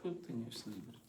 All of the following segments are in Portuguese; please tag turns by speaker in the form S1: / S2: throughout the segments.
S1: eu tenho este livro aqui?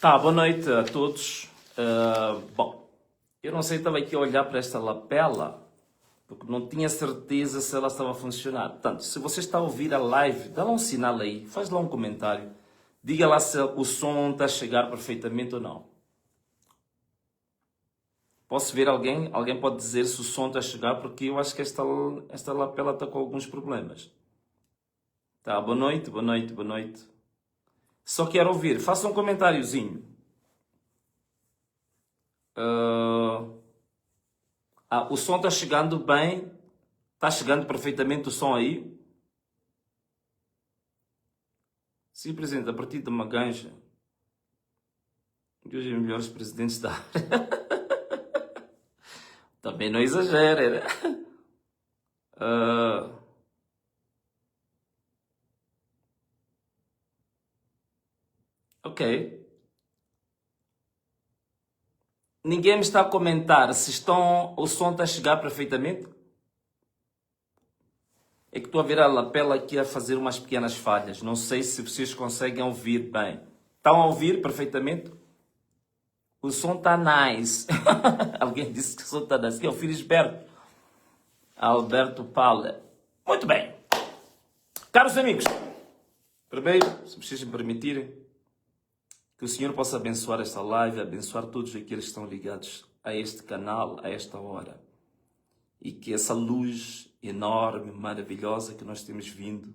S1: Tá, boa noite a todos. Bom, eu não sei, estava aqui a olhar para esta lapela, porque não tinha certeza se ela estava a funcionar. Portanto, se você está a ouvir a live, dá lá um sinal aí, faz lá um comentário. Diga lá se o som está a chegar perfeitamente ou não. Posso ver alguém? Alguém pode dizer se o som está a chegar, porque eu acho que esta lapela está com alguns problemas. Tá, boa noite, boa noite, boa noite. Só quero ouvir, faça um comentáriozinho. O som está chegando bem? Está chegando perfeitamente o som aí? Sim, presidente, a partir de uma ganja. De hoje os melhores presidentes da área. Também não exagera, né? Ok. Ninguém me está a comentar se o som está a chegar perfeitamente? É que estou a ver a lapela aqui a fazer umas pequenas falhas. Não sei se vocês conseguem ouvir bem. Estão a ouvir perfeitamente? O som está nice. Alguém disse que o som está nice. Que é o Felisberto. Alberto Paula. Muito bem. Caros amigos, primeiro, se vocês me permitirem, que o Senhor possa abençoar esta live, abençoar todos aqueles que estão ligados a este canal, a esta hora. E que essa luz enorme, maravilhosa que nós temos vindo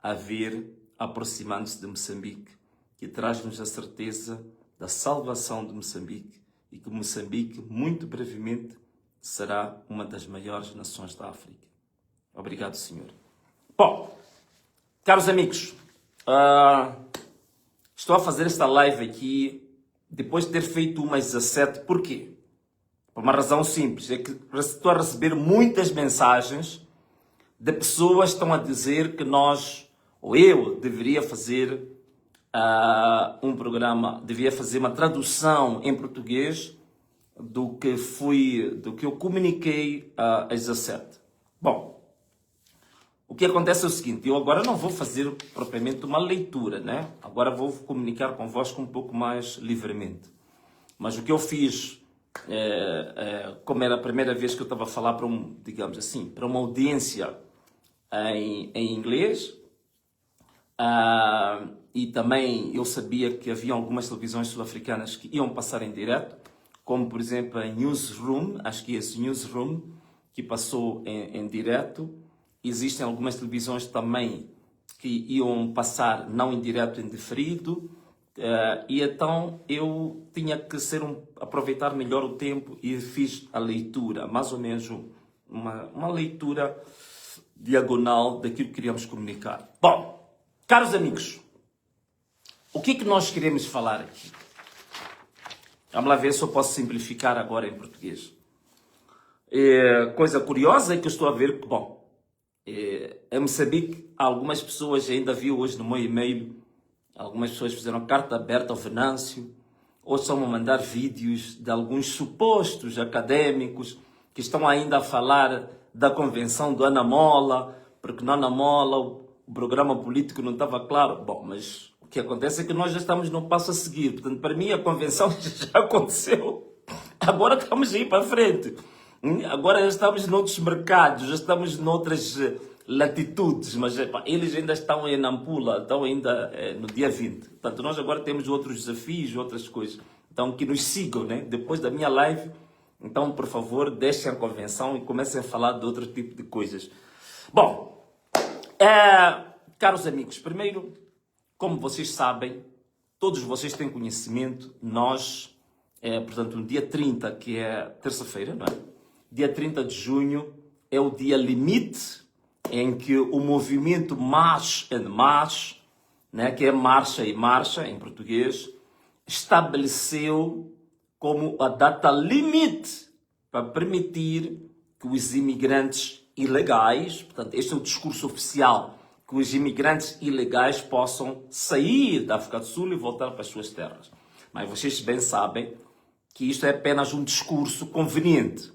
S1: a ver aproximando-se de Moçambique, que traz-nos a certeza da salvação de Moçambique e que Moçambique, muito brevemente, será uma das maiores nações da África. Obrigado, Senhor. Bom, caros amigos, estou a fazer esta live aqui depois de ter feito umas 17. Por quê? Por uma razão simples, é que estou a receber muitas mensagens de pessoas que estão a dizer que nós, ou eu, deveria fazer um programa, devia fazer uma tradução em português do que eu comuniquei às 17. Bom, o que acontece é o seguinte, eu agora não vou fazer propriamente uma leitura, né? Agora vou comunicar convosco um pouco mais livremente. Mas o que eu fiz, como era a primeira vez que eu estava a falar para digamos assim, para uma audiência em inglês, e também eu sabia que havia algumas televisões sul-africanas que iam passar em direto, como por exemplo a Newsroom, acho que é esse Newsroom, que passou em direto. Existem algumas televisões também que iam passar não em direto, em diferido. E então eu tinha que aproveitar melhor o tempo e fiz a leitura, mais ou menos uma leitura diagonal daquilo que queríamos comunicar. Bom, caros amigos, o que é que nós queremos falar aqui? Vamos lá ver se eu posso simplificar agora em português. Coisa curiosa é que eu estou a ver que, bom, em Moçambique, algumas pessoas, ainda viu hoje no meu e-mail, algumas pessoas fizeram carta aberta ao Venâncio, ou estão a mandar vídeos de alguns supostos académicos que estão ainda a falar da convenção do Anamola, porque no Anamola o programa político não estava claro. Bom, mas o que acontece é que nós já estamos no passo a seguir. Portanto, para mim a convenção já aconteceu. Agora estamos a ir para frente. Agora já estamos noutros mercados, já estamos noutras latitudes, mas epá, eles ainda estão em Nampula, estão ainda no dia 20. Portanto, nós agora temos outros desafios, outras coisas. Então, que nos sigam, né? Depois da minha live, então, por favor, deixem a convenção e comecem a falar de outro tipo de coisas. Bom, caros amigos, primeiro, como vocês sabem, todos vocês têm conhecimento, nós, portanto, no dia 30, que é terça-feira, não é? Dia 30 de junho é o dia limite em que o movimento March and March, né, que é marcha e marcha em português, estabeleceu como a data limite para permitir que os imigrantes ilegais, portanto, este é o discurso oficial, que os imigrantes ilegais possam sair da África do Sul e voltar para as suas terras. Mas vocês bem sabem que isto é apenas um discurso conveniente.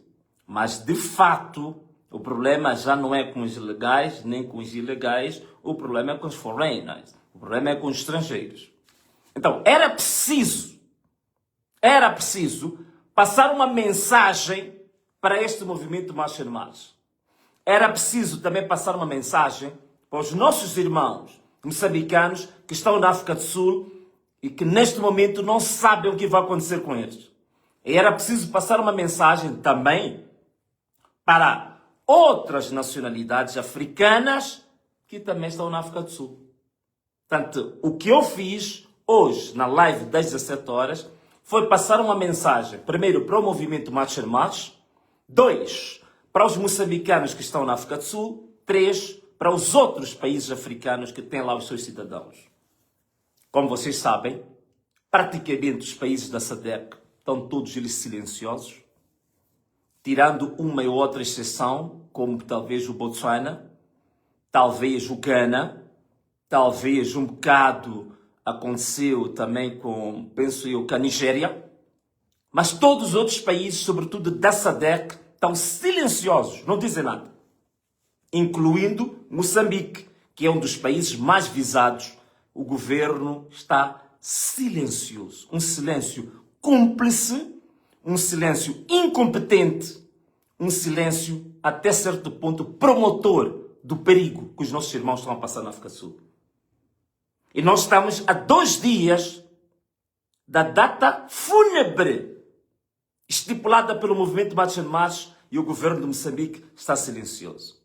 S1: Mas, de fato, o problema já não é com os legais, nem com os ilegais, o problema é com os foreigners, o problema é com os estrangeiros. Então, era preciso passar uma mensagem para este movimento March and March. Era preciso também passar uma mensagem para os nossos irmãos moçambicanos que estão na África do Sul e que neste momento não sabem o que vai acontecer com eles. E era preciso passar uma mensagem também para outras nacionalidades africanas que também estão na África do Sul. Portanto, o que eu fiz hoje, na live das 17 horas, foi passar uma mensagem, primeiro, para o movimento March and March, 2, para os moçambicanos que estão na África do Sul, 3, para os outros países africanos que têm lá os seus cidadãos. Como vocês sabem, praticamente os países da SADC estão todos eles silenciosos, tirando uma ou outra exceção, como talvez o Botswana, talvez o Ghana, talvez um bocado aconteceu também com, penso eu, com a Nigéria, mas todos os outros países, sobretudo da SADC, estão silenciosos, não dizem nada, incluindo Moçambique, que é um dos países mais visados. O governo está silencioso, um silêncio cúmplice, um silêncio incompetente, um silêncio até certo ponto promotor do perigo que os nossos irmãos estão a passar na África do Sul. E nós estamos a 2 dias da data fúnebre estipulada pelo movimento March and March e o governo de Moçambique está silencioso.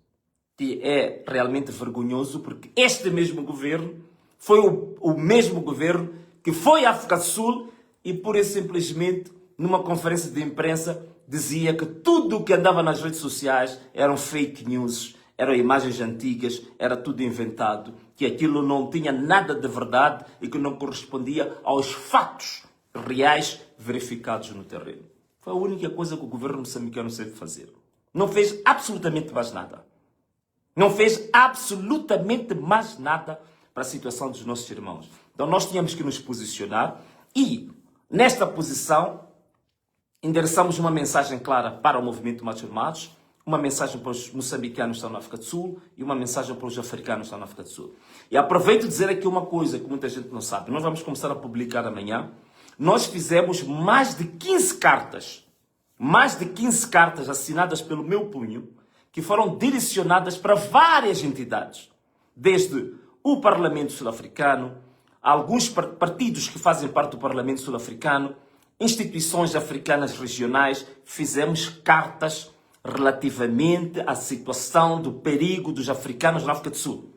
S1: E é realmente vergonhoso porque este mesmo governo foi o mesmo governo que foi à África do Sul e pura e simplesmente numa conferência de imprensa dizia que tudo o que andava nas redes sociais eram fake news, eram imagens antigas, era tudo inventado, que aquilo não tinha nada de verdade e que não correspondia aos fatos reais verificados no terreno. Foi a única coisa que o governo moçambicano soube fazer. Não fez absolutamente mais nada. Não fez absolutamente mais nada para a situação dos nossos irmãos. Então nós tínhamos que nos posicionar e, nesta posição, endereçamos uma mensagem clara para o movimento March and March, uma mensagem para os moçambicanos que estão na África do Sul e uma mensagem para os africanos que estão na África do Sul. E aproveito dizer aqui uma coisa que muita gente não sabe. Nós vamos começar a publicar amanhã. Nós fizemos mais de 15 cartas assinadas pelo meu punho, que foram direcionadas para várias entidades, desde o Parlamento Sul-Africano, alguns partidos que fazem parte do Parlamento Sul-Africano, instituições africanas regionais. Fizemos cartas relativamente à situação do perigo dos africanos na África do Sul.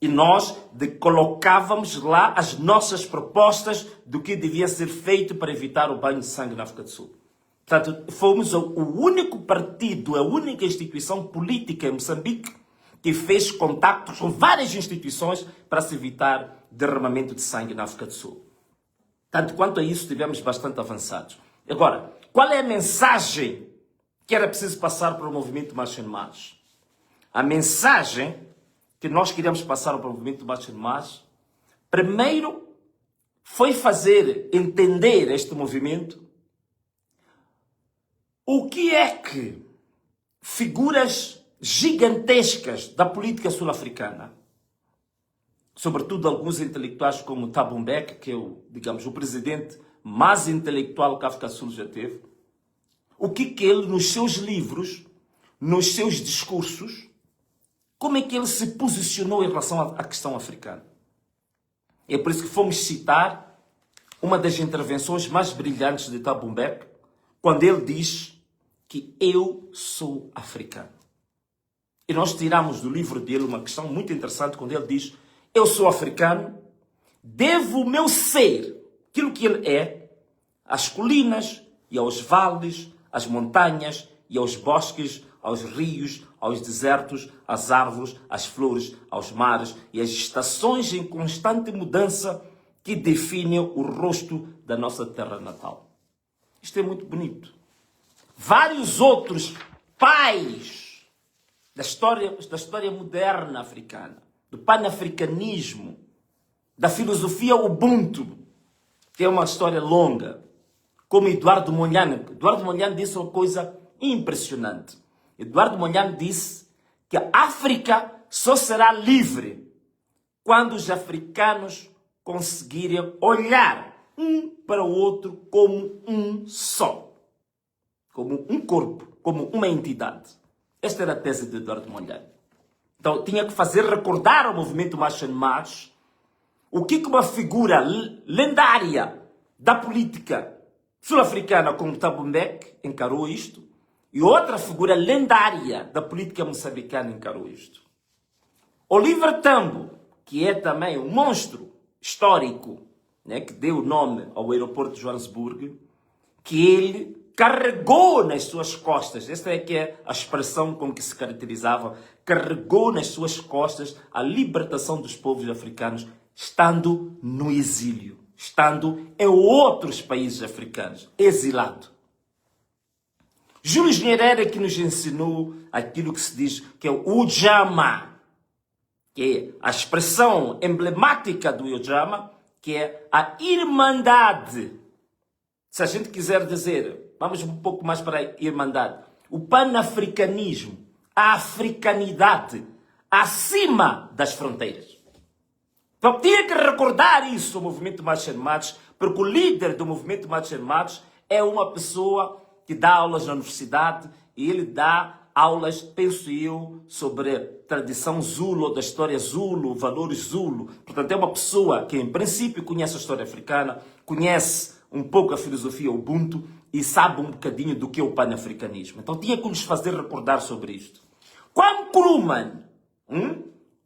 S1: E nós colocávamos lá as nossas propostas do que devia ser feito para evitar o banho de sangue na África do Sul. Portanto, fomos o único partido, a única instituição política em Moçambique que fez contactos com várias instituições para se evitar derramamento de sangue na África do Sul. Tanto quanto a isso, estivemos bastante avançados. Agora, qual é a mensagem que era preciso passar para o movimento March and March? A mensagem que nós queríamos passar para o movimento March and March, primeiro, foi fazer entender este movimento o que é que figuras gigantescas da política sul-africana, sobretudo alguns intelectuais como Thabo Mbeki, que é o presidente mais intelectual que a África do Sul já teve, o que ele, nos seus livros, nos seus discursos, como é que ele se posicionou em relação à questão africana. É por isso que fomos citar uma das intervenções mais brilhantes de Thabo Mbeki, quando ele diz que eu sou africano. E nós tiramos do livro dele uma questão muito interessante, quando ele diz: eu sou africano, devo o meu ser, aquilo que ele é, às colinas e aos vales, às montanhas e aos bosques, aos rios, aos desertos, às árvores, às flores, aos mares e às estações em constante mudança que definem o rosto da nossa terra natal. Isto é muito bonito. Vários outros pais da história moderna africana, do panafricanismo, da filosofia Ubuntu, que é uma história longa, como Eduardo Mondlane. Eduardo Mondlane disse uma coisa impressionante. Eduardo Mondlane disse que a África só será livre quando os africanos conseguirem olhar um para o outro como um só, como um corpo, como uma entidade. Esta era a tese de Eduardo Mondlane. Então tinha que fazer recordar ao movimento March and March o que uma figura lendária da política sul-africana como Thabo Mbeki encarou isto, e outra figura lendária da política moçambicana encarou isto. Oliver Tambo, que é também um monstro histórico, né, que deu o nome ao aeroporto de Joanesburgo, que ele carregou nas suas costas, esta é que é a expressão com que se caracterizava, carregou nas suas costas a libertação dos povos africanos, estando no exílio, estando em outros países africanos, exilado. Jules Nyerere que nos ensinou aquilo que se diz que é o Ujamaa, que é a expressão emblemática do Ujamaa, que é a irmandade. Se a gente quiser dizer, vamos um pouco mais para a irmandade, o panafricanismo, a africanidade acima das fronteiras. Então tinha que recordar isso o movimento March and March, porque o líder do movimento March and March é uma pessoa que dá aulas na universidade e ele dá aulas, penso eu, sobre tradição Zulu, da história Zulu, valores Zulu. Portanto, é uma pessoa que, em princípio, conhece a história africana, conhece um pouco a filosofia Ubuntu e sabe um bocadinho do que é o panafricanismo. Então, tinha que nos fazer recordar sobre isto. Kwame Nkrumah,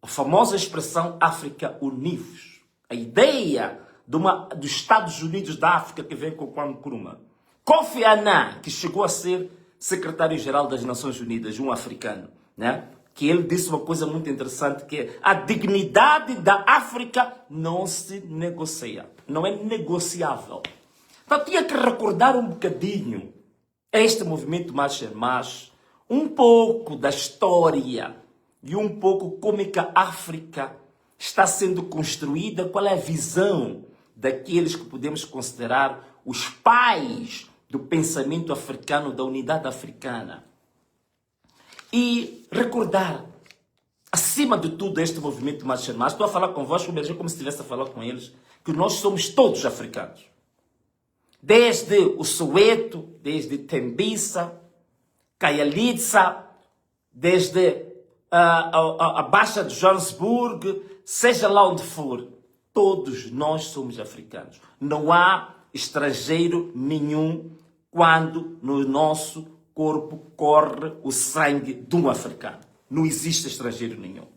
S1: a famosa expressão África Univos, a ideia dos Estados Unidos da África que vem com Kwame Nkrumah. Kofi Annan, que chegou a ser secretário-geral das Nações Unidas, um africano, né? Que ele disse uma coisa muito interessante, que é a dignidade da África não se negocia, não é negociável. Então tinha que recordar um bocadinho este movimento March and March, um pouco da história e um pouco como é que a África está sendo construída, qual é a visão daqueles que podemos considerar os pais do pensamento africano, da unidade africana. E recordar, acima de tudo, este movimento March and March, estou a falar convosco, mas é como se estivesse a falar com eles, que nós somos todos africanos. Desde o Soweto, desde Tembisa, Kayelitsa, desde a Baixa de Joanesburgo, seja lá onde for, todos nós somos africanos. Não há estrangeiro nenhum quando no nosso corpo corre o sangue de um africano. Não existe estrangeiro nenhum.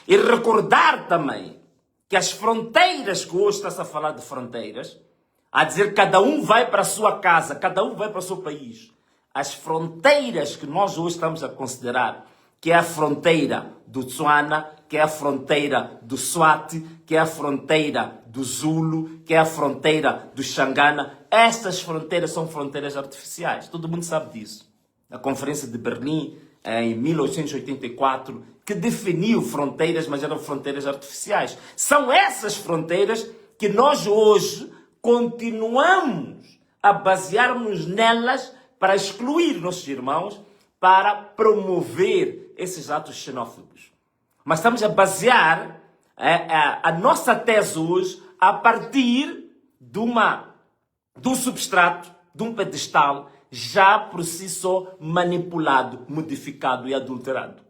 S1: E recordar também que as fronteiras, que hoje está-se a falar de fronteiras, a dizer que cada um vai para a sua casa, cada um vai para o seu país. As fronteiras que nós hoje estamos a considerar, que é a fronteira do Tswana, que é a fronteira do Swati, que é a fronteira do Zulu, que é a fronteira do Xangana. Estas fronteiras são fronteiras artificiais. Todo mundo sabe disso. A Conferência de Berlim, em 1884, que definiu fronteiras, mas eram fronteiras artificiais. São essas fronteiras que nós hoje continuamos a basearmos nelas para excluir nossos irmãos, para promover esses atos xenófobos. Mas estamos a basear a nossa tese hoje a partir de um substrato, de um pedestal, já por si só manipulado, modificado e adulterado.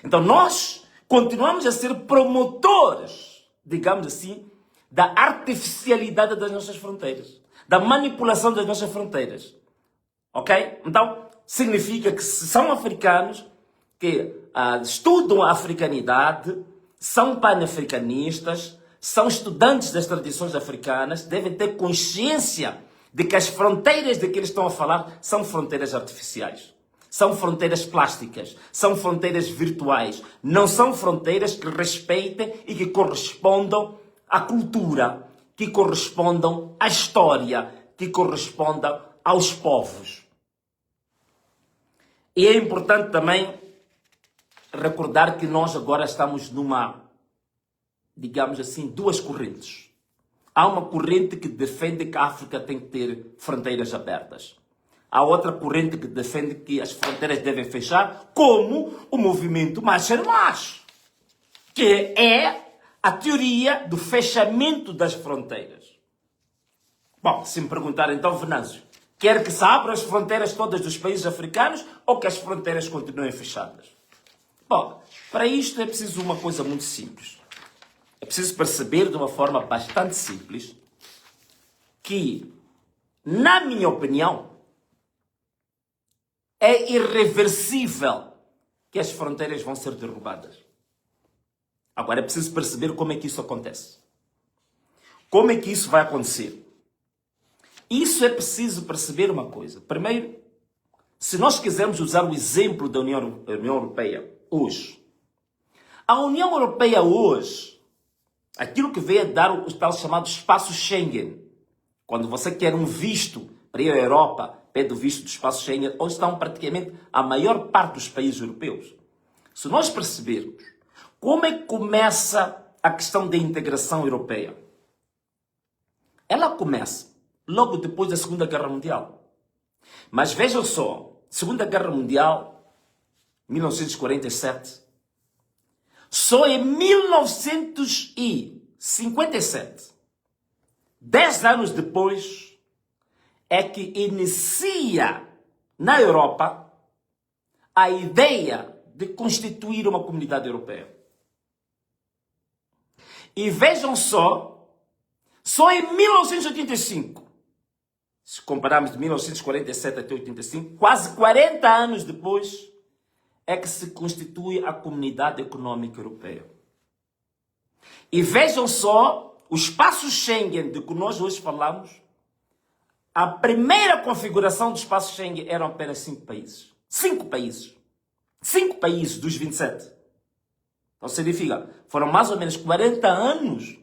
S1: Então nós continuamos a ser promotores, digamos assim, da artificialidade das nossas fronteiras, da manipulação das nossas fronteiras. Ok? Então, significa que se são africanos que estudam a africanidade, são panafricanistas, são estudantes das tradições africanas, devem ter consciência de que as fronteiras de que eles estão a falar são fronteiras artificiais. São fronteiras plásticas, são fronteiras virtuais, não são fronteiras que respeitem e que correspondam à cultura, que correspondam à história, que correspondam aos povos. E é importante também recordar que nós agora estamos numa, digamos assim, duas correntes. Há uma corrente que defende que a África tem que ter fronteiras abertas. Há outra corrente que defende que as fronteiras devem fechar, como o movimento Marcha Marcha, que é a teoria do fechamento das fronteiras. Bom, se me perguntar então, Venâncio, quer que se abram as fronteiras todas dos países africanos ou que as fronteiras continuem fechadas? Bom, para isto é preciso uma coisa muito simples. É preciso perceber de uma forma bastante simples que, na minha opinião, é irreversível que as fronteiras vão ser derrubadas. Agora é preciso perceber como é que isso acontece. Como é que isso vai acontecer? Isso é preciso perceber uma coisa. Primeiro, se nós quisermos usar o exemplo da União Europeia hoje, a União Europeia hoje, aquilo que veio a dar o tal chamado espaço Schengen, quando você quer um visto para ir à Europa, pede o visto do espaço Schengen, onde estão praticamente a maior parte dos países europeus. Se nós percebermos como é que começa a questão da integração europeia, ela começa logo depois da Segunda Guerra Mundial. Mas vejam só, Segunda Guerra Mundial, 1947, só em 1957, 10 anos depois, é que inicia na Europa a ideia de constituir uma comunidade europeia. E vejam só em 1985, se compararmos de 1947 até 85, quase 40 anos depois, é que se constitui a Comunidade Econômica Europeia. E vejam só, o espaço Schengen de que nós hoje falamos, a primeira configuração do espaço Schengen eram apenas 5 países. 5 países. 5 países dos 27. Então significa, foram mais ou menos 40 anos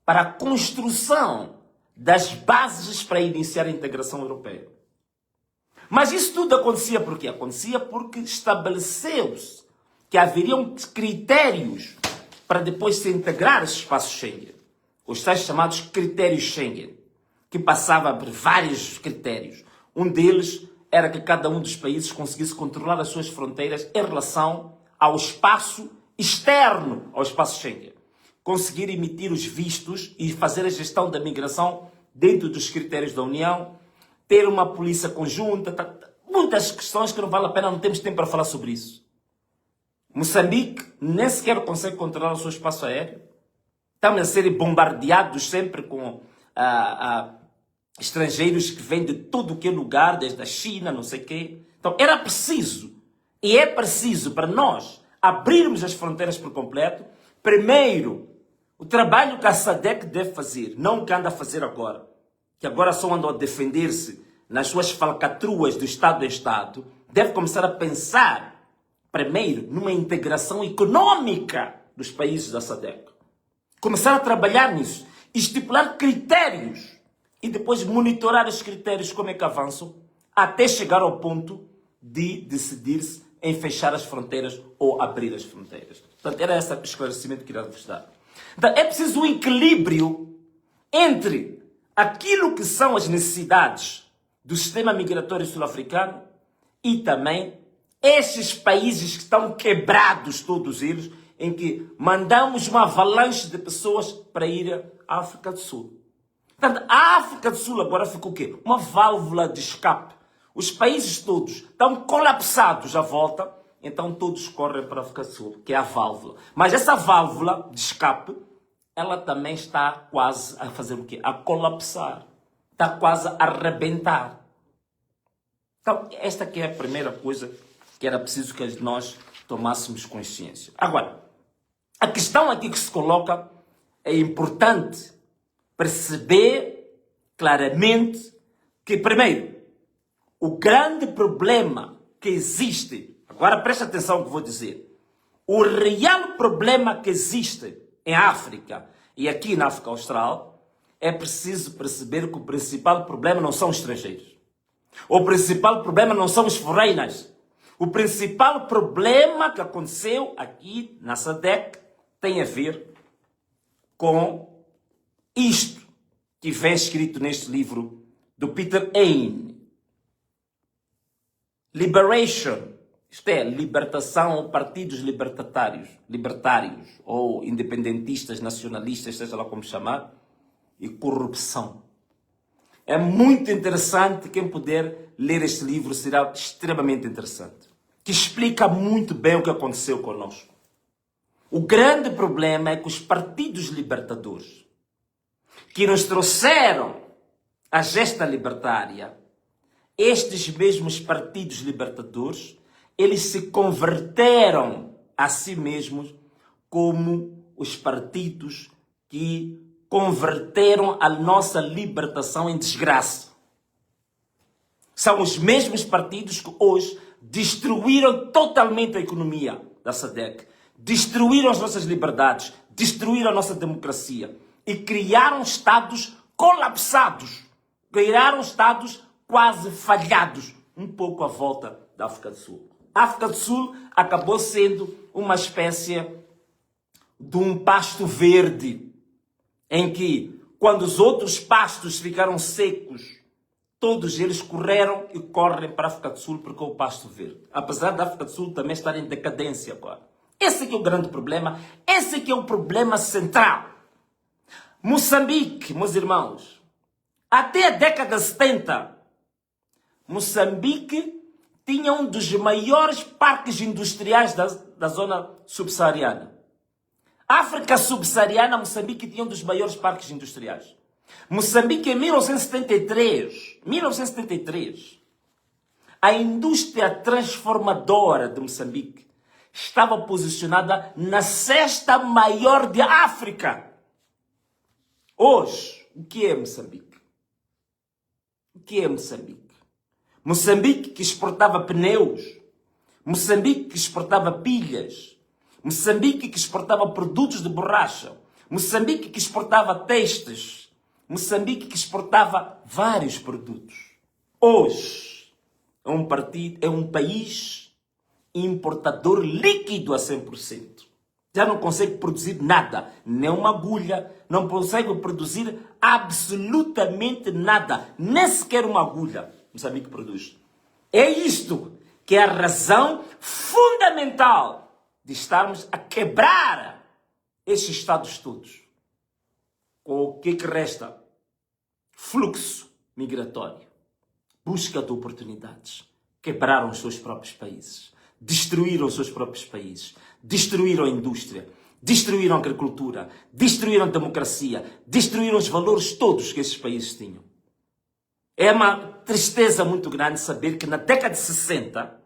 S1: para a construção das bases para iniciar a integração europeia. Mas isso tudo acontecia por quê? Acontecia porque estabeleceu-se que haveriam critérios para depois se integrar esse espaço Schengen. Os tais chamados critérios Schengen, que passava por vários critérios. Um deles era que cada um dos países conseguisse controlar as suas fronteiras em relação ao espaço externo ao espaço Schengen. Conseguir emitir os vistos e fazer a gestão da migração dentro dos critérios da União, ter uma polícia conjunta, muitas questões que não vale a pena, não temos tempo para falar sobre isso. Moçambique nem sequer consegue controlar o seu espaço aéreo. Estamos a ser bombardeados sempre com estrangeiros que vêm de todo o que é lugar, desde a China, não sei o quê. Então era preciso, e é preciso para nós abrirmos as fronteiras por completo. Primeiro, o trabalho que a SADC deve fazer, não o que anda a fazer agora, que agora só andam a defender-se nas suas falcatruas do Estado a Estado, deve começar a pensar, primeiro, numa integração econômica dos países da SADC. Começar a trabalhar nisso, estipular critérios e depois monitorar os critérios, como é que avançam, até chegar ao ponto de decidir-se em fechar as fronteiras ou abrir as fronteiras. Portanto, era esse esclarecimento que queria vos dar. Então, é preciso um equilíbrio entre aquilo que são as necessidades do sistema migratório sul-africano e também esses países que estão quebrados, todos eles, em que mandamos uma avalanche de pessoas para ir à África do Sul. Portanto, a África do Sul agora ficou o quê? Uma válvula de escape, Os países todos estão colapsados à volta, então todos correm para a África do Sul, que é a válvula. Mas essa válvula de escape, ela também está quase a fazer o quê? A colapsar. Está quase a arrebentar. Então, esta que é a primeira coisa que era preciso que nós tomássemos consciência. Agora, a questão aqui que se coloca é importante perceber claramente que, primeiro, o grande problema que existe, agora presta atenção no que vou dizer, o real problema que existe em África e aqui na África Austral, é preciso perceber que o principal problema não são os estrangeiros. O principal problema não são os foreigners. O principal problema que aconteceu aqui na SADC tem a ver com isto que vem escrito neste livro do Peter Hain. Liberation, isto é, libertação ou partidos libertários ou independentistas, nacionalistas, seja lá como chamar, e corrupção. É muito interessante, quem puder ler este livro será extremamente interessante, que explica muito bem o que aconteceu conosco. O grande problema é que os partidos libertadores, que nos trouxeram a gesta libertária, estes mesmos partidos libertadores, eles se converteram a si mesmos como os partidos que converteram a nossa libertação em desgraça. São os mesmos partidos que hoje destruíram totalmente a economia da SADC, destruíram as nossas liberdades, destruíram a nossa democracia e criaram estados colapsados, criaram estados quase falhados, um pouco à volta da África do Sul. A África do Sul acabou sendo uma espécie de um pasto verde, em que, quando os outros pastos ficaram secos, todos eles correram e correm para a África do Sul porque é o pasto verde. Apesar da África do Sul também estar em decadência agora. Esse aqui é o grande problema, esse aqui é o problema central. Moçambique, meus irmãos, até a década de 70, Moçambique tinha um dos maiores parques industriais da zona subsaariana. África subsaariana, Moçambique tinha um dos maiores parques industriais. Moçambique, em 1973, a indústria transformadora de Moçambique estava posicionada na sexta maior de África. Hoje, o que é Moçambique? O que é Moçambique? Moçambique que exportava pneus, Moçambique que exportava pilhas, Moçambique que exportava produtos de borracha, Moçambique que exportava textos, Moçambique que exportava vários produtos. Hoje é um país importador líquido a 100%. Já não consegue produzir nada, nem uma agulha, não consegue produzir absolutamente nada, nem sequer uma agulha. Moçambique produz. É isto que é a razão fundamental de estarmos a quebrar estes estados todos. Com o que resta? Fluxo migratório. Busca de oportunidades. Quebraram os seus próprios países. Destruíram os seus próprios países. Destruíram a indústria. Destruíram a agricultura. Destruíram a democracia. Destruíram os valores todos que esses países tinham. É uma tristeza muito grande saber que na década de 60,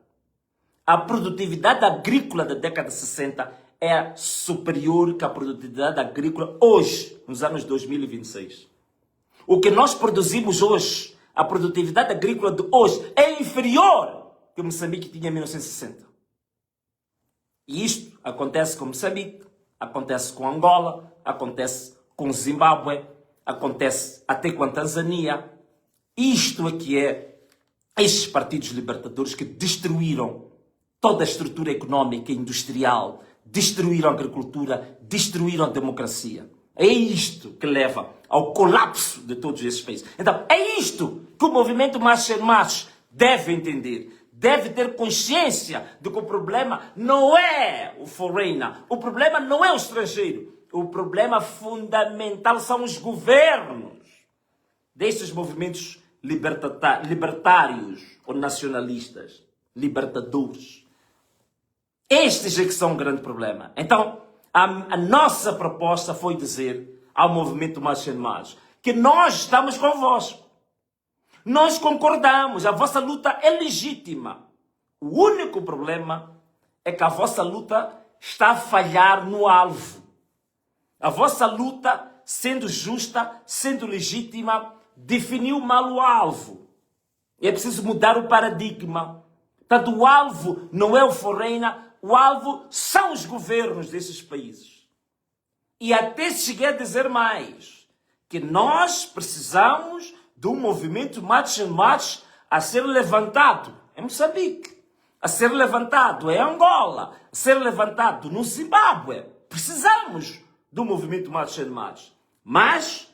S1: a produtividade agrícola da década de 60 é superior que a produtividade agrícola hoje, nos anos 2026. O que nós produzimos hoje, a produtividade agrícola de hoje, é inferior que Moçambique tinha em 1960. E isto acontece com Moçambique, acontece com Angola, acontece com Zimbábue, acontece até com a Tanzânia. Isto aqui é estes partidos libertadores que destruíram toda a estrutura económica e industrial, destruíram a agricultura, destruíram a democracia. É isto que leva ao colapso de todos esses países. Então, é isto que o movimento Marcha en Marche deve entender. Deve ter consciência de que o problema não é o foreigner, o problema não é o estrangeiro. O problema fundamental são os governos destes movimentos libertários ou nacionalistas, libertadores. Estes é que são um grande problema. Então, a nossa proposta foi dizer ao movimento Mais Sem Mais que nós estamos convosco. Nós concordamos, a vossa luta é legítima. O único problema é que a vossa luta está a falhar no alvo. A vossa luta, sendo justa, sendo legítima, definiu mal o alvo. É preciso mudar o paradigma. Portanto, o alvo não é o Foreigner, o alvo são os governos desses países. E até cheguei a dizer mais, que nós precisamos de um movimento March and March a ser levantado em Moçambique, a ser levantado em Angola, a ser levantado no Zimbábue. Precisamos do movimento March and March. Mas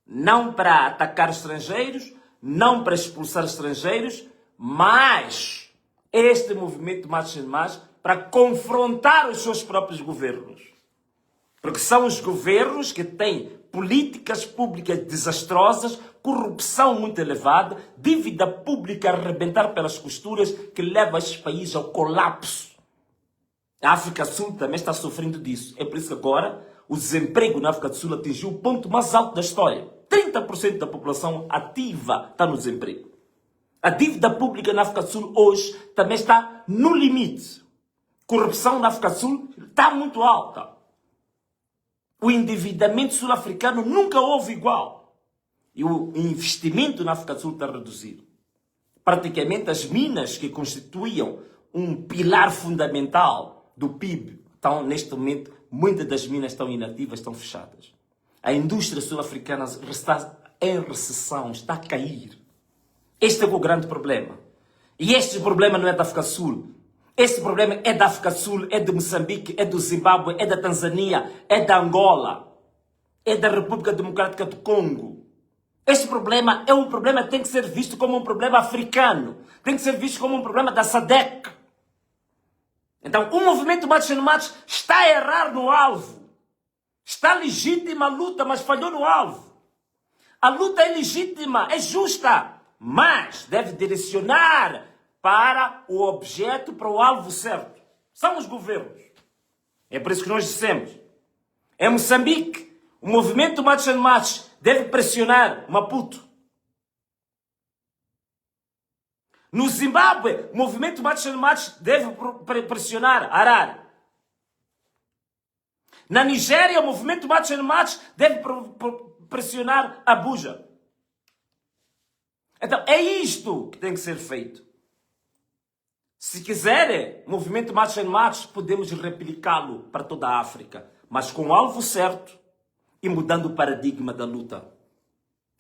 S1: não para atacar estrangeiros, não para expulsar estrangeiros, mas este movimento March and March para confrontar os seus próprios governos. Porque são os governos que têm políticas públicas desastrosas, corrupção muito elevada, dívida pública a arrebentar pelas costuras, que leva esses países ao colapso. A África do Sul também está sofrendo disso. É por isso que agora o desemprego na África do Sul atingiu o ponto mais alto da história. 30% da população ativa está no desemprego. A dívida pública na África do Sul hoje também está no limite. Corrupção na África do Sul está muito alta. O endividamento sul-africano nunca houve igual. E o investimento na África do Sul está reduzido. Praticamente as minas que constituíam um pilar fundamental do PIB estão, neste momento, muitas das minas estão inativas, estão fechadas. A indústria sul-africana está em recessão, está a cair. Este é o grande problema. E este problema não é da África do Sul. Este problema é da África do Sul, é de Moçambique, é do Zimbábue, é da Tanzânia, é da Angola, é da República Democrática do Congo. Este problema é um problema que tem que ser visto como um problema africano. Tem que ser visto como um problema da SADC. Então, o movimento March and March está a errar no alvo. Está legítima a luta, mas falhou no alvo. A luta é legítima, é justa, mas deve direcionar para o objeto, para o alvo certo. São os governos. É por isso que nós dissemos. Em Moçambique, o movimento March and March deve pressionar Maputo. No Zimbábue, o movimento March and March deve pressionar Harare. Na Nigéria, o movimento March and March deve pressionar Abuja. Então, é isto que tem que ser feito. Se quiserem, o movimento March and March, podemos replicá-lo para toda a África, mas com o alvo certo e mudando o paradigma da luta.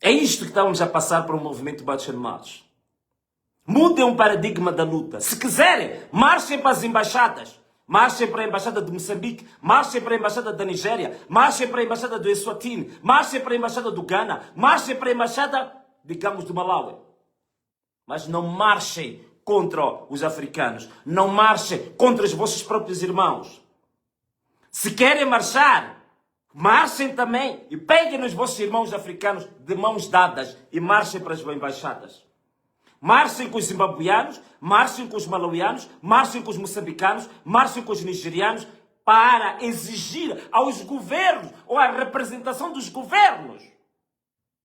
S1: É isto que estamos a passar para o movimento March and March. Mudem o paradigma da luta. Se quiserem, marchem para as embaixadas. Marchem para a embaixada de Moçambique, marchem para a embaixada da Nigéria, marchem para a embaixada do Eswatini, marchem para a embaixada do Ghana, marchem para a embaixada, digamos, do Malawi. Mas não marchem contra os africanos. Não marchem contra os vossos próprios irmãos. Se querem marchar, marchem também e peguem os vossos irmãos africanos de mãos dadas e marchem para as embaixadas. Marchem com os zimbabuianos, marchem com os malauianos, marchem com os moçambicanos, marchem com os nigerianos para exigir aos governos ou à representação dos governos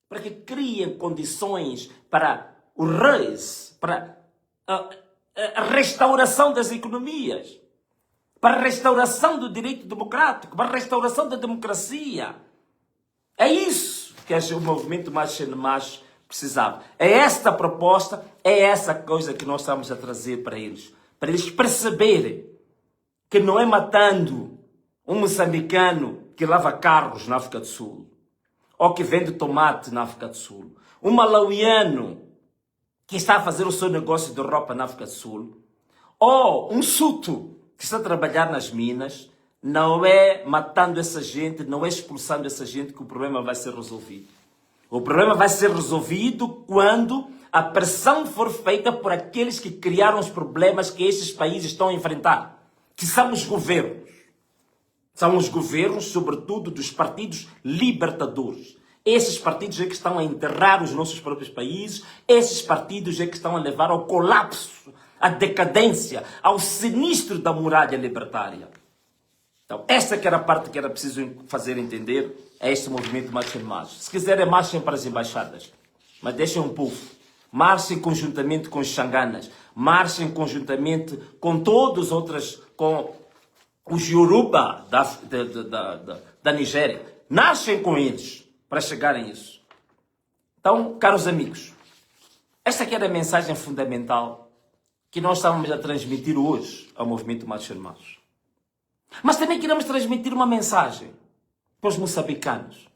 S1: para que criem condições para o reis, para a restauração das economias, para a restauração do direito democrático, para a restauração da democracia. É isso que o movimento March and March precisava. É esta proposta, é essa coisa que nós estamos a trazer para eles perceberem que não é matando um moçambicano que lava carros na África do Sul, ou que vende tomate na África do Sul, um malauiano que está a fazer o seu negócio de roupa na África do Sul, ou um suto que está a trabalhar nas minas, não é matando essa gente, não é expulsando essa gente que o problema vai ser resolvido. O problema vai ser resolvido quando a pressão for feita por aqueles que criaram os problemas que estes países estão a enfrentar, que são os governos. São os governos, sobretudo, dos partidos libertadores. Esses partidos é que estão a enterrar os nossos próprios países, esses partidos é que estão a levar ao colapso, à decadência, ao sinistro da muralha libertária. Então, essa que era a parte que era preciso fazer entender a este movimento Marcha em Marcha. Se quiserem, marchem para as embaixadas, mas deixem um povo. Marchem conjuntamente com os xanganas, marchem conjuntamente com todos os outros, com os Yoruba da Nigéria. Nascem com eles para chegarem a isso. Então, caros amigos, esta aqui era a mensagem fundamental que nós estávamos a transmitir hoje ao movimento Marcha em Marcha. Mas também queremos transmitir uma mensagem para os moçambicanos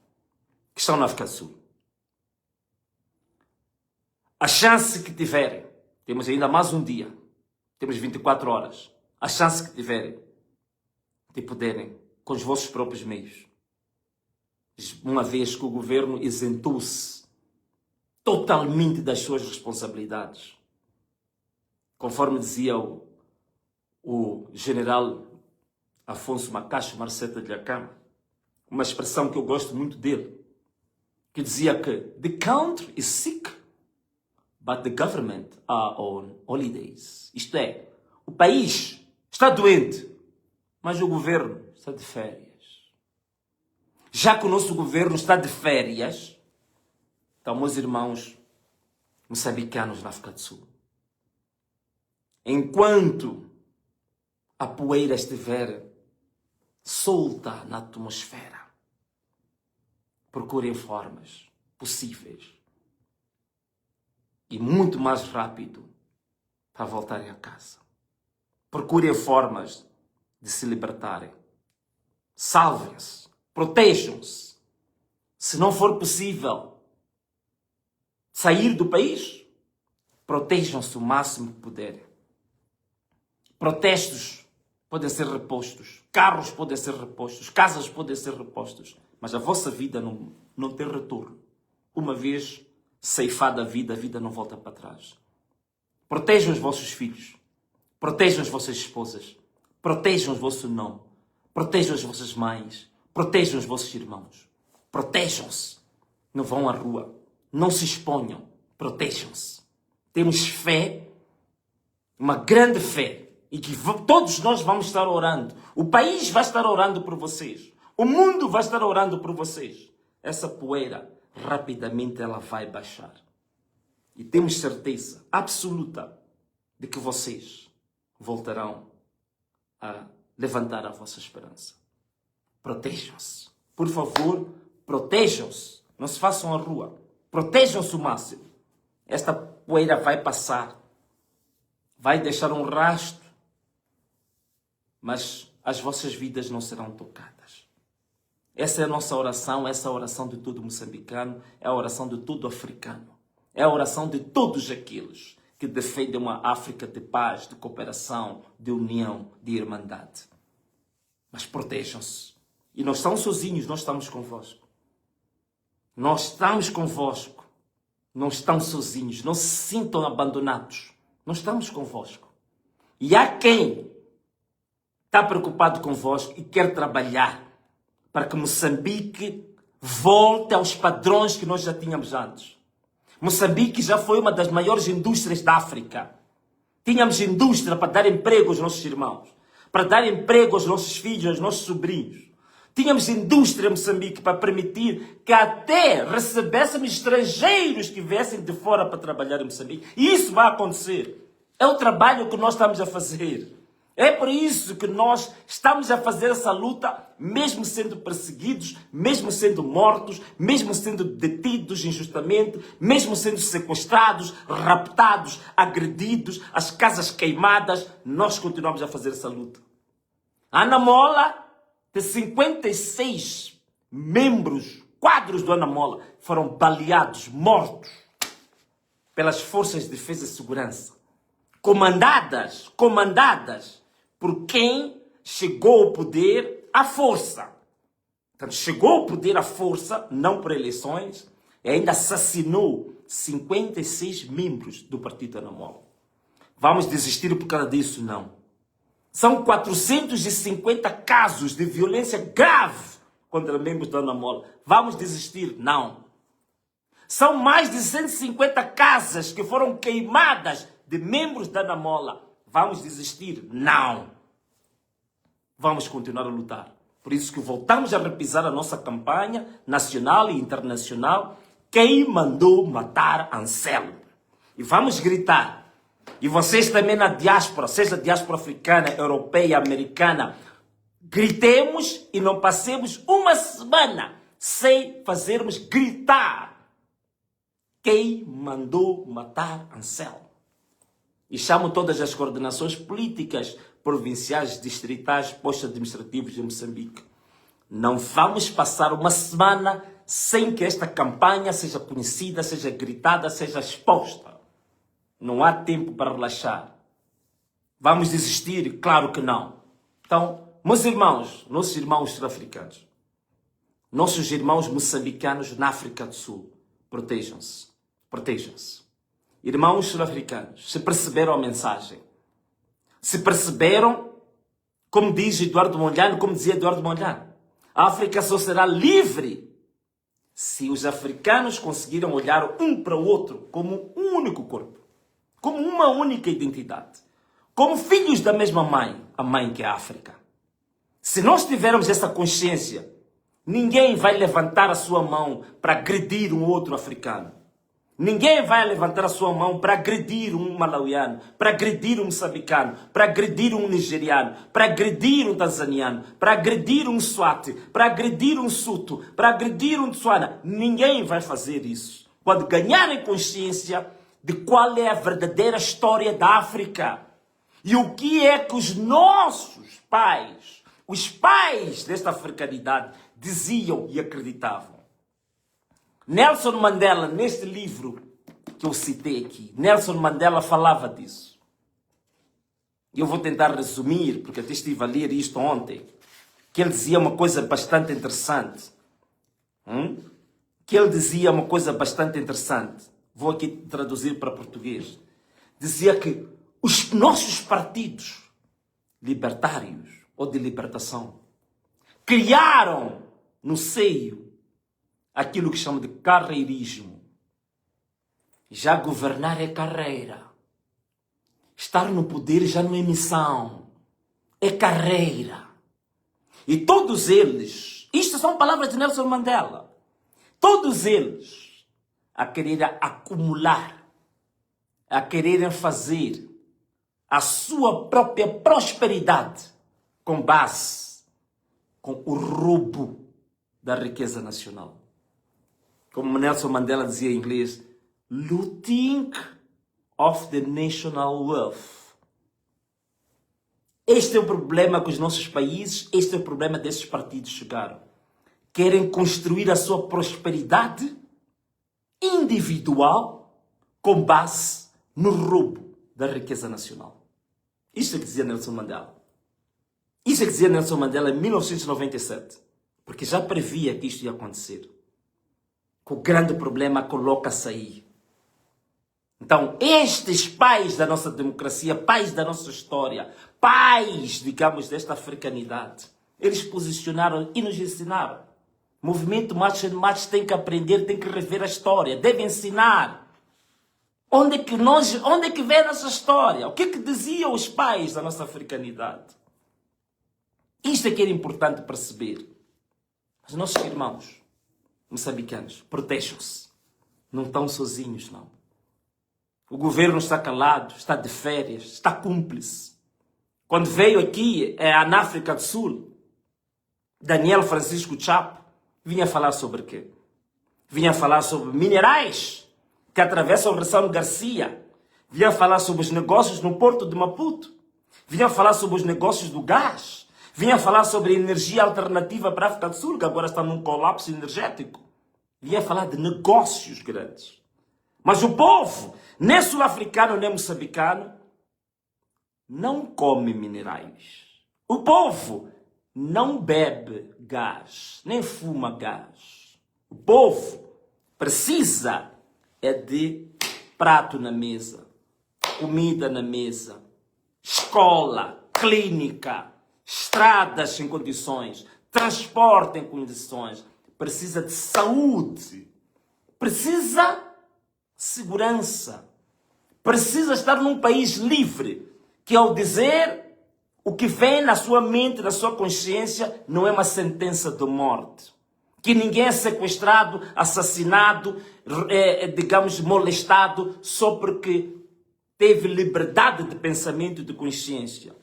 S1: que estão na África do Sul. A chance que tiverem, temos ainda mais um dia, temos 24 horas, a chance que tiverem de poderem, com os vossos próprios meios, uma vez que o governo isentou-se totalmente das suas responsabilidades. Conforme dizia o general Afonso Macacho Marceta de Acama, uma expressão que eu gosto muito dele, que dizia que the country is sick, but the government are on holidays. Isto é, o país está doente, mas o governo está de férias. Já que o nosso governo está de férias, então, meus irmãos moçambicanos na África do Sul, enquanto a poeira estiver solta na atmosfera, procurem formas possíveis e muito mais rápido para voltarem a casa. Procurem formas de se libertarem. Salvem-se, protejam-se. Se não for possível sair do país, protejam-se o máximo que puderem. Protestos podem ser repostos, carros podem ser repostos, casas podem ser repostos, mas a vossa vida não tem retorno. Uma vez ceifada a vida não volta para trás. Protejam os vossos filhos, protejam as vossas esposas, protejam o vosso nome, protejam as vossas mães, protejam os vossos irmãos. Protejam-se, não vão à rua, não se exponham, protejam-se. Temos fé, uma grande fé, e que todos nós vamos estar orando. O país vai estar orando por vocês. O mundo vai estar orando por vocês. Essa poeira, rapidamente ela vai baixar. E temos certeza absoluta de que vocês voltarão a levantar a vossa esperança. Protejam-se. Por favor, protejam-se. Não se façam à rua. Protejam-se o máximo. Esta poeira vai passar. Vai deixar um rastro. Mas as vossas vidas não serão tocadas. Essa é a nossa oração, essa é a oração de todo moçambicano, é a oração de todo africano. É a oração de todos aqueles que defendem uma África de paz, de cooperação, de união, de irmandade. Mas protejam-se. E não estão sozinhos, nós estamos convosco. Nós estamos convosco. Não estão sozinhos, não se sintam abandonados. Nós estamos convosco. E há quem está preocupado convosco e quer trabalhar para que Moçambique volte aos padrões que nós já tínhamos antes. Moçambique já foi uma das maiores indústrias da África. Tínhamos indústria para dar emprego aos nossos irmãos, para dar emprego aos nossos filhos, aos nossos sobrinhos. Tínhamos indústria em Moçambique para permitir que até recebêssemos estrangeiros que viessem de fora para trabalhar em Moçambique. E isso vai acontecer. É o trabalho que nós estamos a fazer. É por isso que nós estamos a fazer essa luta, mesmo sendo perseguidos, mesmo sendo mortos, mesmo sendo detidos injustamente, mesmo sendo sequestrados, raptados, agredidos, as casas queimadas, nós continuamos a fazer essa luta. A Anamola, de 56 membros, quadros do Anamola, foram baleados, mortos pelas forças de defesa e segurança, comandadas por quem chegou ao poder à força. Portanto, chegou ao poder à força, não por eleições, e ainda assassinou 56 membros do Partido Anamola. Vamos desistir por causa disso? Não. São 450 casos de violência grave contra membros da Anamola. Vamos desistir? Não. São mais de 150 casas que foram queimadas de membros da Namola. Vamos desistir? Não. Vamos continuar a lutar. Por isso que voltamos a repisar a nossa campanha nacional e internacional. Quem mandou matar Anselmo? E vamos gritar. E vocês também na diáspora, seja diáspora africana, europeia, americana, gritemos e não passemos uma semana sem fazermos gritar. Quem mandou matar Anselmo? E chamo todas as coordenações políticas, provinciais, distritais, postos administrativos de Moçambique. Não vamos passar uma semana sem que esta campanha seja conhecida, seja gritada, seja exposta. Não há tempo para relaxar. Vamos desistir? Claro que não. Então, meus irmãos, nossos irmãos sul-africanos, nossos irmãos moçambicanos na África do Sul, protejam-se. Protejam-se. Irmãos sul-africanos, se perceberam a mensagem, se perceberam, como diz Eduardo Mondlane, como dizia Eduardo Mondlane, a África só será livre se os africanos conseguiram olhar um para o outro como um único corpo, como uma única identidade, como filhos da mesma mãe, a mãe que é a África. Se nós tivermos essa consciência, ninguém vai levantar a sua mão para agredir um outro africano. Ninguém vai levantar a sua mão para agredir um malauiano, para agredir um moçambicano, para agredir um nigeriano, para agredir um tanzaniano, para agredir um swati, para agredir um suto, para agredir um tswana. Ninguém vai fazer isso. Quando ganharem consciência de qual é a verdadeira história da África e o que é que os nossos pais, os pais desta africanidade, diziam e acreditavam. Nelson Mandela, neste livro que eu citei aqui, Nelson Mandela falava disso. E eu vou tentar resumir, porque até estive a ler isto ontem, que ele dizia uma coisa bastante interessante. Que ele dizia uma coisa bastante interessante. Vou aqui traduzir para português. Dizia que os nossos partidos libertários ou de libertação criaram no seio aquilo que chama de carreirismo. Já governar é carreira. Estar no poder já não é missão. É carreira. E todos eles, isto são palavras de Nelson Mandela, todos eles a quererem acumular, a quererem fazer a sua própria prosperidade com base com o roubo da riqueza nacional. Como Nelson Mandela dizia em inglês, looting of the national wealth. Este é o problema que os nossos países, este é o problema desses partidos chegaram. Querem construir a sua prosperidade individual com base no roubo da riqueza nacional. Isto é que dizia Nelson Mandela. Isso é que dizia Nelson Mandela em 1997. Porque já previa que isto ia acontecer. O grande problema coloca-se aí. Então, estes pais da nossa democracia, pais da nossa história, pais, digamos, desta africanidade, eles posicionaram e nos ensinaram. O movimento March and March tem que aprender, tem que rever a história, deve ensinar. Onde é que vem a nossa história? O que é que diziam os pais da nossa africanidade? Isto é que era importante perceber. Os nossos irmãos moçambicanos, protejam-se. Não estão sozinhos, não. O governo está calado, está de férias, está cúmplice. Quando veio aqui, na África do Sul, Daniel Francisco Chapo vinha falar sobre quê? Vinha falar sobre minerais que atravessam o Ressano Garcia. Vinha falar sobre os negócios no Porto de Maputo. Vinha falar sobre os negócios do gás. Vinha falar sobre energia alternativa para a África do Sul, que agora está num colapso energético. Vinha falar de negócios grandes. Mas o povo, nem sul-africano nem moçambicano, não come minerais. O povo não bebe gás, nem fuma gás. O povo precisa de prato na mesa, comida na mesa, escola, clínica, estradas em condições, transporte em condições. Precisa de saúde. precisa segurança. Precisa estar num país livre, que ao dizer o que vem na sua mente, na sua consciência, não é uma sentença de morte. Que ninguém é sequestrado, assassinado, digamos, molestado, só porque teve liberdade de pensamento e de consciência.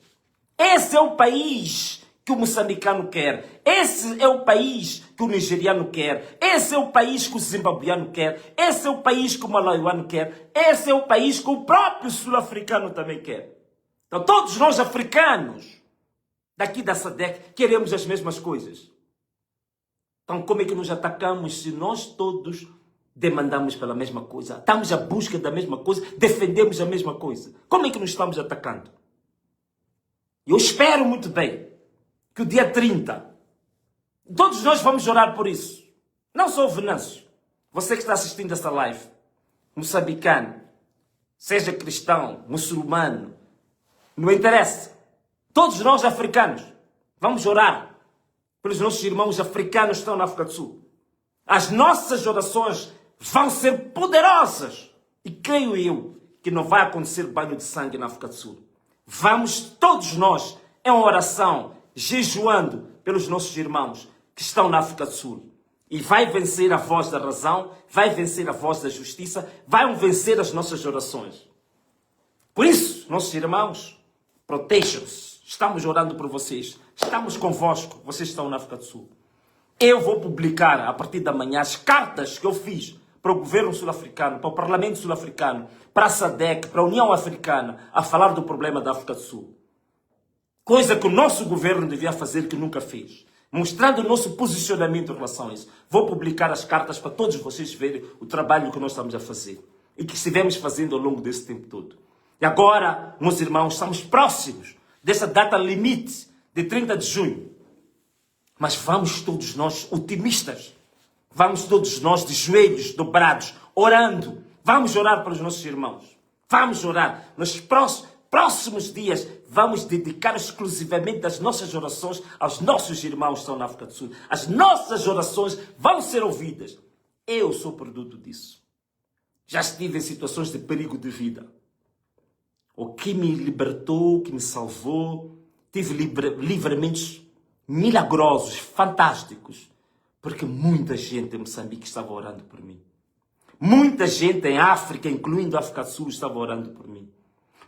S1: Esse é o país que o moçambicano quer. Esse é o país que o nigeriano quer. Esse é o país que o zimbabuiano quer. Esse é o país que o malaiano quer. Esse é o país que o próprio sul-africano também quer. Então todos nós africanos daqui da SADC queremos as mesmas coisas. Então como é que nos atacamos se nós todos demandamos pela mesma coisa? Estamos à busca da mesma coisa, defendemos a mesma coisa. Como é que nos estamos atacando? Eu espero muito bem que o dia 30, todos nós vamos orar por isso. Não só o Venâncio, você que está assistindo essa live, moçambicano, seja cristão, muçulmano, não interessa. Todos nós africanos vamos orar pelos nossos irmãos africanos que estão na África do Sul. As nossas orações vão ser poderosas. E creio eu que não vai acontecer banho de sangue na África do Sul. Vamos todos nós, em oração, jejuando pelos nossos irmãos que estão na África do Sul. E vai vencer a voz da razão, vai vencer a voz da justiça, vai vencer as nossas orações. Por isso, nossos irmãos, protejam-se. Estamos orando por vocês. Estamos convosco. Vocês estão na África do Sul. Eu vou publicar, a partir da manhã, as cartas que eu fiz para o governo sul-africano, para o parlamento sul-africano, para a SADC, para a União Africana, a falar do problema da África do Sul. Coisa que o nosso governo devia fazer que nunca fez. Mostrando o nosso posicionamento em relação a isso. Vou publicar as cartas para todos vocês verem o trabalho que nós estamos a fazer. E que estivemos fazendo ao longo desse tempo todo. E agora, meus irmãos, estamos próximos dessa data limite de 30 de junho. Mas vamos todos nós otimistas. Vamos todos nós de joelhos dobrados, orando. Vamos orar para os nossos irmãos. Vamos orar. Nos próximos dias, vamos dedicar exclusivamente as nossas orações aos nossos irmãos que estão na África do Sul. As nossas orações vão ser ouvidas. Eu sou produto disso. Já estive em situações de perigo de vida. O que me libertou, o que me salvou, tive livramentos milagrosos, fantásticos, porque muita gente em Moçambique estava orando por mim. Muita gente em África, incluindo a África do Sul, estava orando por mim.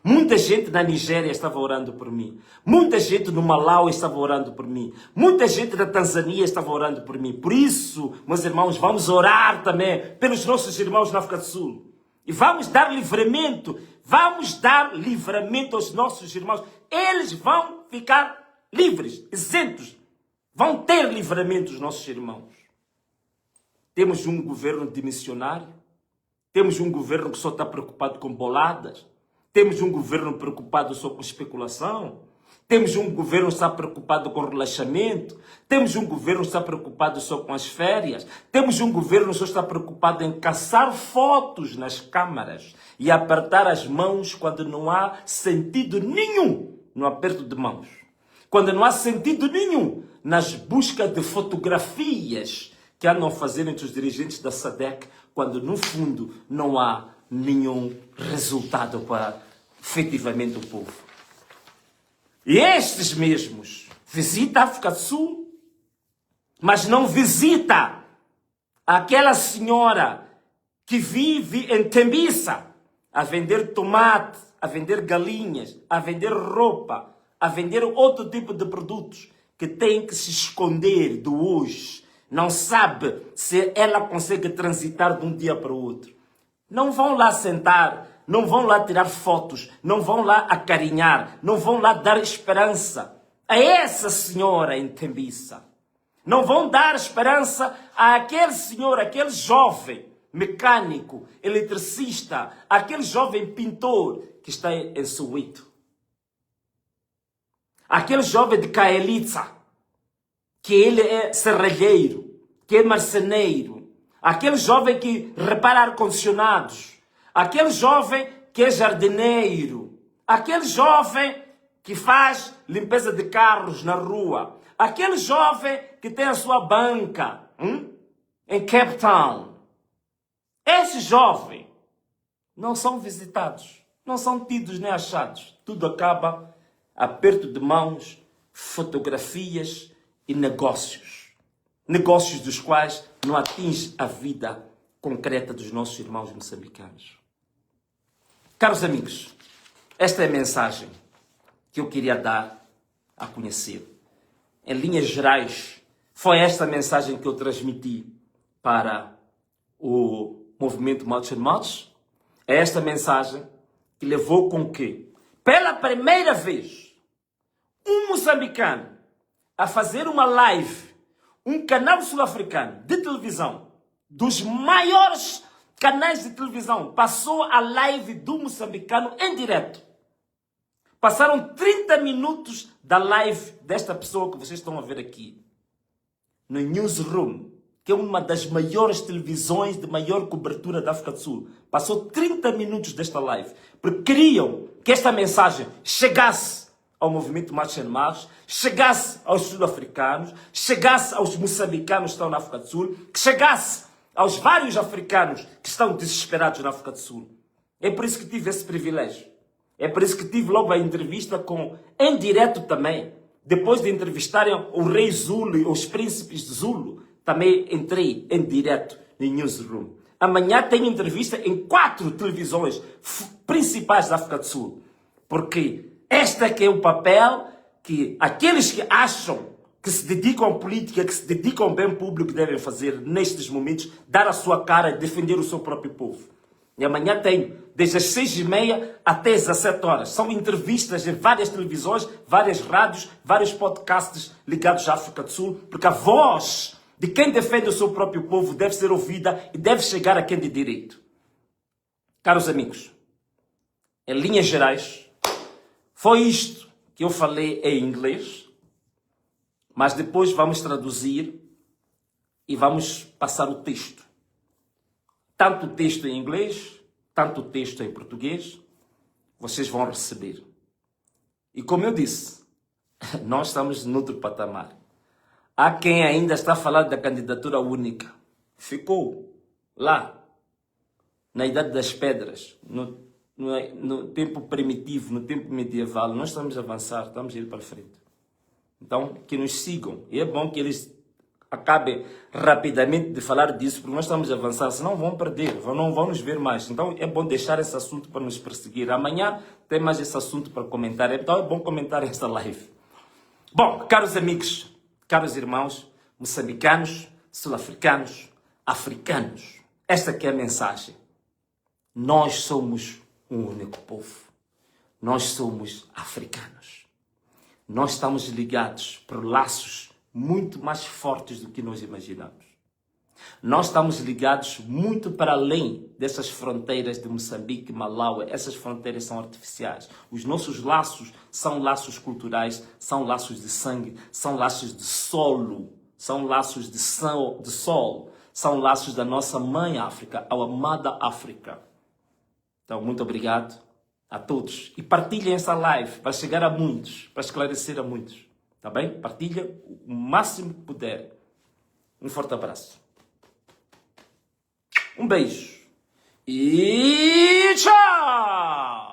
S1: Muita gente na Nigéria estava orando por mim. Muita gente no Malawi estava orando por mim. Muita gente na Tanzânia estava orando por mim. Por isso, meus irmãos, vamos orar também pelos nossos irmãos na África do Sul. E vamos dar livramento. Vamos dar livramento aos nossos irmãos. Eles vão ficar livres, isentos. Vão ter livramento os nossos irmãos. Temos um governo dimissionário. Temos um governo que só está preocupado com boladas. Temos um governo preocupado só com especulação. Temos um governo que está preocupado com relaxamento. Temos um governo que está preocupado só com as férias. Temos um governo que só está preocupado em caçar fotos nas câmaras e apertar as mãos quando não há sentido nenhum no aperto de mãos. Quando não há sentido nenhum nas buscas de fotografias que andam a fazer entre os dirigentes da SADC, quando no fundo não há nenhum resultado para efetivamente o povo. E estes mesmos visitam a África do Sul, mas não visita aquela senhora que vive em Tembisa a vender tomate, a vender galinhas, a vender roupa, a vender outro tipo de produtos que tem que se esconder do hoje. Não sabe se ela consegue transitar de um dia para o outro. Não vão lá sentar, não vão lá tirar fotos, não vão lá acarinhar, não vão lá dar esperança a essa senhora em Tembisa. Não vão dar esperança àquele senhor, aquele jovem mecânico, eletricista, aquele jovem pintor que está em Soweto. Aquele jovem de Kaelitsa, que ele é serralheiro, que é marceneiro. Aquele jovem que repara ar-condicionados. Aquele jovem que é jardineiro. Aquele jovem que faz limpeza de carros na rua. Aquele jovem que tem a sua banca em Cape Town. Esses jovens não são visitados, não são tidos nem achados. Tudo acaba aperto de mãos, fotografias e negócios. Negócios dos quais não atinge a vida concreta dos nossos irmãos moçambicanos. Caros amigos, esta é a mensagem que eu queria dar a conhecer. Em linhas gerais, foi esta mensagem que eu transmiti para o movimento March and March. É esta mensagem que levou com que, pela primeira vez, um moçambicano a fazer uma live, um canal sul-africano de televisão, dos maiores canais de televisão, passou a live do moçambicano em direto. Passaram 30 minutos da live desta pessoa que vocês estão a ver aqui, no Newsroom, que é uma das maiores televisões de maior cobertura da África do Sul. Passou 30 minutos desta live, porque queriam que esta mensagem chegasse ao movimento March and March, chegasse aos sul-africanos, chegasse aos moçambicanos que estão na África do Sul, que chegasse aos vários africanos que estão desesperados na África do Sul. É por isso que tive esse privilégio. É por isso que tive logo a entrevista em direto também. Depois de entrevistarem o rei Zulu e os príncipes de Zulu, também entrei em direto no Newsroom. Amanhã tenho entrevista em 4 televisões principais da África do Sul. Porque este é que é o papel que aqueles que acham que se dedicam à política, que se dedicam ao bem público devem fazer nestes momentos, dar a sua cara e defender o seu próprio povo. E amanhã tenho, desde as 6h30 até as 17 horas. São entrevistas em várias televisões, várias rádios, vários podcasts ligados à África do Sul, porque a voz de quem defende o seu próprio povo deve ser ouvida e deve chegar a quem de direito. Caros amigos, em linhas gerais, foi isto que eu falei em inglês, mas depois vamos traduzir e vamos passar o texto. Tanto o texto em inglês, tanto o texto em português, vocês vão receber. E como eu disse, nós estamos noutro patamar. Há quem ainda está falando da candidatura única. Ficou lá, na Idade das Pedras, no tempo primitivo, no tempo medieval. Nós estamos a avançar, estamos a ir para frente. Então, que nos sigam. E é bom que eles acabem rapidamente de falar disso, porque nós estamos a avançar, senão vão perder, não vão nos ver mais. Então, é bom deixar esse assunto para nos perseguir. Amanhã tem mais esse assunto para comentar. Então, é bom comentar esta live. Bom, caros amigos, caros irmãos, moçambicanos, sul-africanos, africanos, esta aqui é a mensagem. Nós somos um único povo. Nós somos africanos. Nós estamos ligados por laços muito mais fortes do que nós imaginamos. Nós estamos ligados muito para além dessas fronteiras de Moçambique e Malawi. Essas fronteiras são artificiais. Os nossos laços são laços culturais, são laços de sangue, são laços de solo, são laços de sol, são laços da nossa mãe África, a amada África. Então, muito obrigado a todos. E partilhem essa live para chegar a muitos, para esclarecer a muitos. Tá bem? Partilha o máximo que puder. Um forte abraço. Um beijo. E tchau!